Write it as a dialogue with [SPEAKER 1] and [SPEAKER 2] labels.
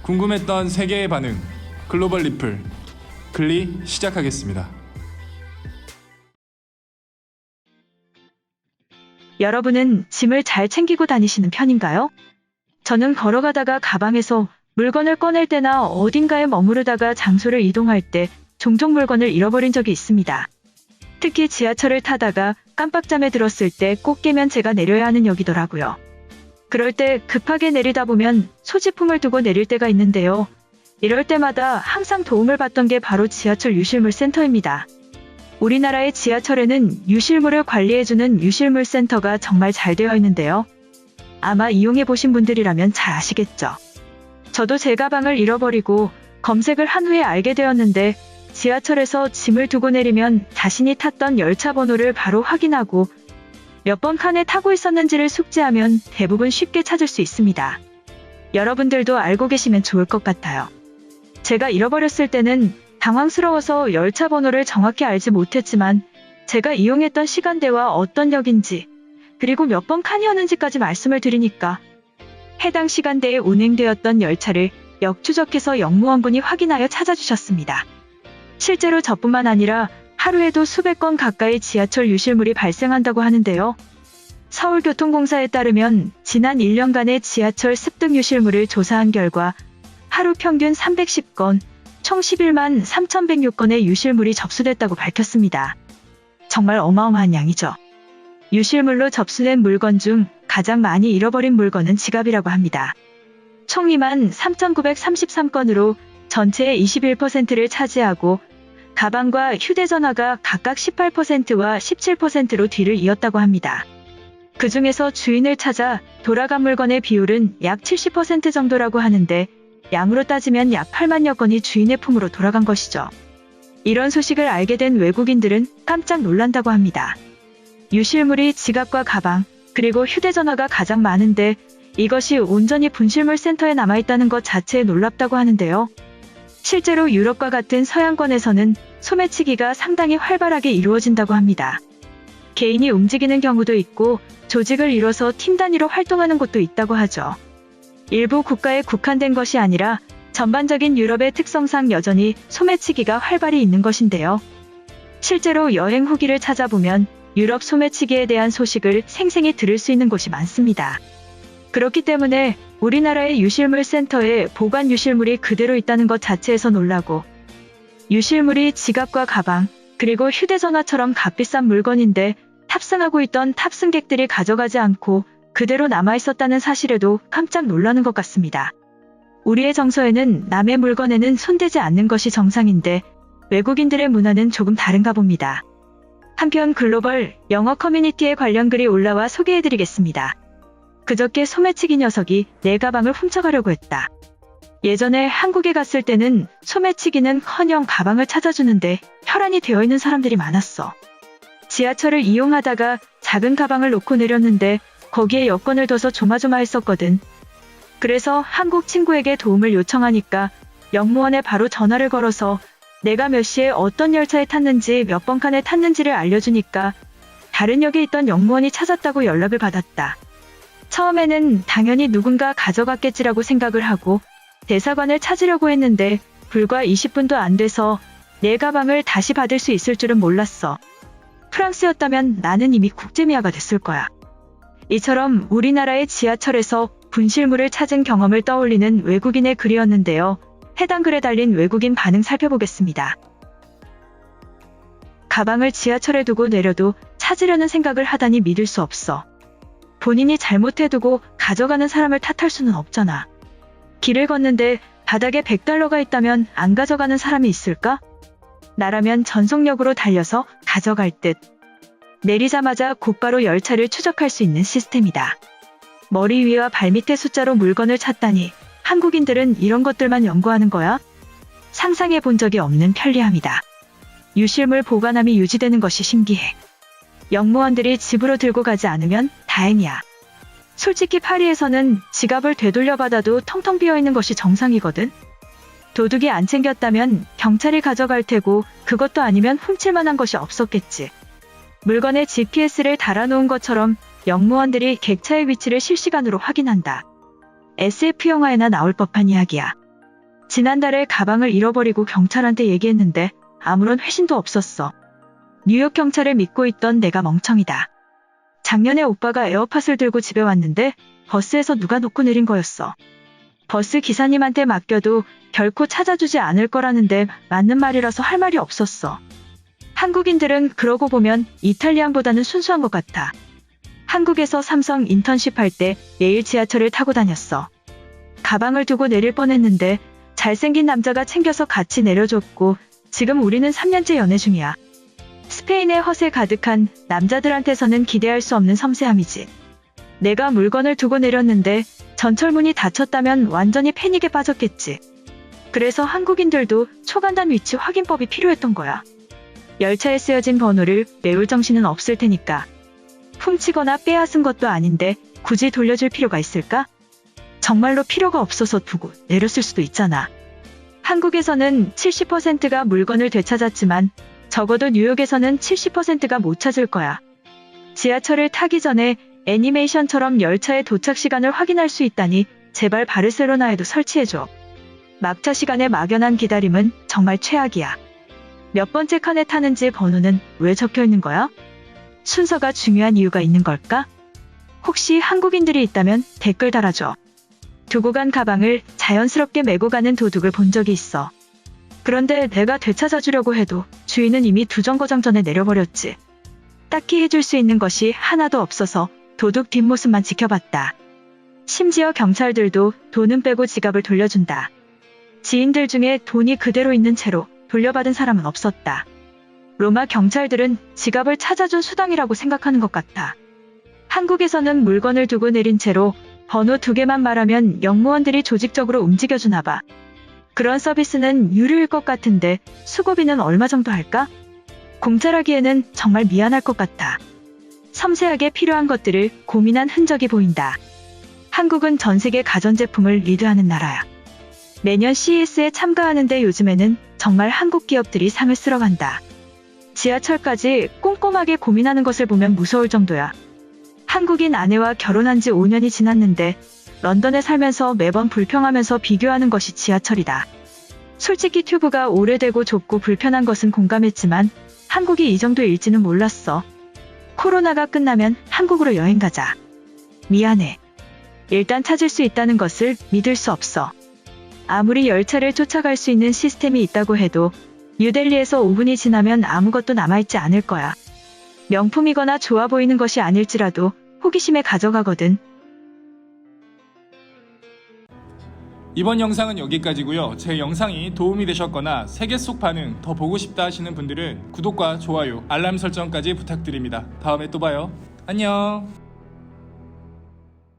[SPEAKER 1] 궁금했던 세계의 반응, 글로벌 리플, 글리 시작하겠습니다.
[SPEAKER 2] 여러분은 짐을 잘 챙기고 다니시는 편인가요? 저는 걸어가다가 가방에서 물건을 꺼낼 때나 어딘가에 머무르다가 장소를 이동할 때 종종 물건을 잃어버린 적이 있습니다. 특히 지하철을 타다가 깜빡잠에 들었을 때 꼭 깨면 제가 내려야 하는 역이더라고요. 그럴 때 급하게 내리다 보면 소지품을 두고 내릴 때가 있는데요. 이럴 때마다 항상 도움을 받던 게 바로 지하철 유실물 센터입니다. 우리나라의 지하철에는 유실물을 관리해주는 유실물 센터가 정말 잘 되어 있는데요. 아마 이용해보신 분들이라면 잘 아시겠죠. 저도 제 가방을 잃어버리고 검색을 한 후에 알게 되었는데 지하철에서 짐을 두고 내리면 자신이 탔던 열차 번호를 바로 확인하고 몇 번 칸에 타고 있었는지를 숙지하면 대부분 쉽게 찾을 수 있습니다. 여러분들도 알고 계시면 좋을 것 같아요. 제가 잃어버렸을 때는 당황스러워서 열차 번호를 정확히 알지 못했지만 제가 이용했던 시간대와 어떤 역인지 그리고 몇 번 칸이었는지까지 말씀을 드리니까 해당 시간대에 운행되었던 열차를 역 추적해서 역무원분이 확인하여 찾아주셨습니다. 실제로 저뿐만 아니라 하루에도 수백 건 가까이 지하철 유실물이 발생한다고 하는데요. 서울교통공사에 따르면 지난 1년간의 지하철 습득 유실물을 조사한 결과 하루 평균 310건, 총 11만 3,106건의 유실물이 접수됐다고 밝혔습니다. 정말 어마어마한 양이죠. 유실물로 접수된 물건 중 가장 많이 잃어버린 물건은 지갑이라고 합니다. 총 2만 3,933건으로 전체의 21%를 차지하고 가방과 휴대전화가 각각 18%와 17%로 뒤를 이었다고 합니다. 그 중에서 주인을 찾아 돌아간 물건의 비율은 약 70% 정도라고 하는데 양으로 따지면 약 8만여 건이 주인의 품으로 돌아간 것이죠. 이런 소식을 알게 된 외국인들은 깜짝 놀란다고 합니다. 유실물이 지갑과 가방, 그리고 휴대전화가 가장 많은데 이것이 온전히 분실물 센터에 남아있다는 것 자체에 놀랍다고 하는데요. 실제로 유럽과 같은 서양권에서는 소매치기가 상당히 활발하게 이루어진다고 합니다. 개인이 움직이는 경우도 있고 조직을 이뤄서 팀 단위로 활동하는 곳도 있다고 하죠. 일부 국가에 국한된 것이 아니라 전반적인 유럽의 특성상 여전히 소매치기가 활발히 있는 것인데요. 실제로 여행 후기를 찾아보면 유럽 소매치기에 대한 소식을 생생히 들을 수 있는 곳이 많습니다. 그렇기 때문에 우리나라의 유실물 센터에 보관 유실물이 그대로 있다는 것 자체에서 놀라고 유실물이 지갑과 가방, 그리고 휴대전화처럼 값비싼 물건인데 탑승하고 있던 탑승객들이 가져가지 않고 그대로 남아있었다는 사실에도 깜짝 놀라는 것 같습니다. 우리의 정서에는 남의 물건에는 손대지 않는 것이 정상인데 외국인들의 문화는 조금 다른가 봅니다. 한편 글로벌 영어 커뮤니티에 관련 글이 올라와 소개해드리겠습니다. 그저께 소매치기 녀석이 내 가방을 훔쳐가려고 했다. 예전에 한국에 갔을 때는 소매치기는커녕 가방을 찾아주는데 혈안이 되어 있는 사람들이 많았어. 지하철을 이용하다가 작은 가방을 놓고 내렸는데 거기에 여권을 둬서 조마조마했었거든. 그래서 한국 친구에게 도움을 요청하니까 역무원에 바로 전화를 걸어서 내가 몇 시에 어떤 열차에 탔는지 몇 번 칸에 탔는지를 알려주니까 다른 역에 있던 역무원이 찾았다고 연락을 받았다. 처음에는 당연히 누군가 가져갔겠지라고 생각을 하고 대사관을 찾으려고 했는데 불과 20분도 안 돼서 내 가방을 다시 받을 수 있을 줄은 몰랐어. 프랑스였다면 나는 이미 국제미아가 됐을 거야. 이처럼 우리나라의 지하철에서 분실물을 찾은 경험을 떠올리는 외국인의 글이었는데요. 해당 글에 달린 외국인 반응 살펴보겠습니다. 가방을 지하철에 두고 내려도 찾으려는 생각을 하다니 믿을 수 없어. 본인이 잘못해두고 가져가는 사람을 탓할 수는 없잖아. 길을 걷는데 바닥에 $100가 있다면 안 가져가는 사람이 있을까? 나라면 전속력으로 달려서 가져갈 듯. 내리자마자 곧바로 열차를 추적할 수 있는 시스템이다. 머리 위와 발밑의 숫자로 물건을 찾다니 한국인들은 이런 것들만 연구하는 거야? 상상해 본 적이 없는 편리함이다. 유실물 보관함이 유지되는 것이 신기해. 역무원들이 집으로 들고 가지 않으면 다행이야. 솔직히 파리에서는 지갑을 되돌려받아도 텅텅 비어있는 것이 정상이거든. 도둑이 안 챙겼다면 경찰이 가져갈 테고 그것도 아니면 훔칠 만한 것이 없었겠지. 물건에 GPS를 달아놓은 것처럼 역무원들이 객차의 위치를 실시간으로 확인한다. SF 영화에나 나올 법한 이야기야. 지난달에 가방을 잃어버리고 경찰한테 얘기했는데 아무런 회신도 없었어. 뉴욕 경찰을 믿고 있던 내가 멍청이다. 작년에 오빠가 에어팟을 들고 집에 왔는데 버스에서 누가 놓고 내린 거였어. 버스 기사님한테 맡겨도 결코 찾아주지 않을 거라는데 맞는 말이라서 할 말이 없었어. 한국인들은 그러고 보면 이탈리안보다는 순수한 것 같아. 한국에서 삼성 인턴십 할 때 매일 지하철을 타고 다녔어. 가방을 두고 내릴 뻔했는데 잘생긴 남자가 챙겨서 같이 내려줬고 지금 우리는 3년째 연애 중이야. 스페인의 허세 가득한 남자들한테서는 기대할 수 없는 섬세함이지. 내가 물건을 두고 내렸는데 전철문이 닫혔다면 완전히 패닉에 빠졌겠지. 그래서 한국인들도 초간단 위치 확인법이 필요했던 거야. 열차에 쓰여진 번호를 외울 정신은 없을 테니까. 훔치거나 빼앗은 것도 아닌데 굳이 돌려줄 필요가 있을까? 정말로 필요가 없어서 두고 내렸을 수도 있잖아. 한국에서는 70%가 물건을 되찾았지만 적어도 뉴욕에서는 70%가 못 찾을 거야. 지하철을 타기 전에 애니메이션처럼 열차의 도착 시간을 확인할 수 있다니 제발 바르셀로나에도 설치해줘. 막차 시간에 막연한 기다림은 정말 최악이야. 몇 번째 칸에 타는지 번호는 왜 적혀 있는 거야? 순서가 중요한 이유가 있는 걸까? 혹시 한국인들이 있다면 댓글 달아줘. 두고 간 가방을 자연스럽게 메고 가는 도둑을 본 적이 있어. 그런데 내가 되찾아주려고 해도 주인은 이미 두 정거장 전에 내려버렸지. 딱히 해줄 수 있는 것이 하나도 없어서 도둑 뒷모습만 지켜봤다. 심지어 경찰들도 돈은 빼고 지갑을 돌려준다. 지인들 중에 돈이 그대로 있는 채로 돌려받은 사람은 없었다. 로마 경찰들은 지갑을 찾아준 수당이라고 생각하는 것 같아. 한국에서는 물건을 두고 내린 채로 번호 2개만 말하면 영무원들이 조직적으로 움직여주나 봐. 그런 서비스는 유료일 것 같은데 수고비는 얼마 정도 할까? 공짜라기에는 정말 미안할 것 같아. 섬세하게 필요한 것들을 고민한 흔적이 보인다. 한국은 전 세계 가전제품을 리드하는 나라야. 매년 CES에 참가하는데 요즘에는 정말 한국 기업들이 상을 쓸어간다. 지하철까지 꼼꼼하게 고민하는 것을 보면 무서울 정도야. 한국인 아내와 결혼한 지 5년이 지났는데 런던에 살면서 매번 불평하면서 비교하는 것이 지하철이다. 솔직히 튜브가 오래되고 좁고 불편한 것은 공감했지만 한국이 이 정도일지는 몰랐어. 코로나가 끝나면 한국으로 여행 가자. 미안해. 일단 찾을 수 있다는 것을 믿을 수 없어. 아무리 열차를 쫓아갈 수 있는 시스템이 있다고 해도 뉴델리에서 5분이 지나면 아무것도 남아있지 않을 거야. 명품이거나 좋아 보이는 것이 아닐지라도 호기심에 가져가거든.
[SPEAKER 1] 이번 영상은 여기까지고요. 제 영상이 도움이 되셨거나 세계 속 반응 더 보고 싶다 하시는 분들은 구독과 좋아요, 알람 설정까지 부탁드립니다. 다음에 또 봐요. 안녕.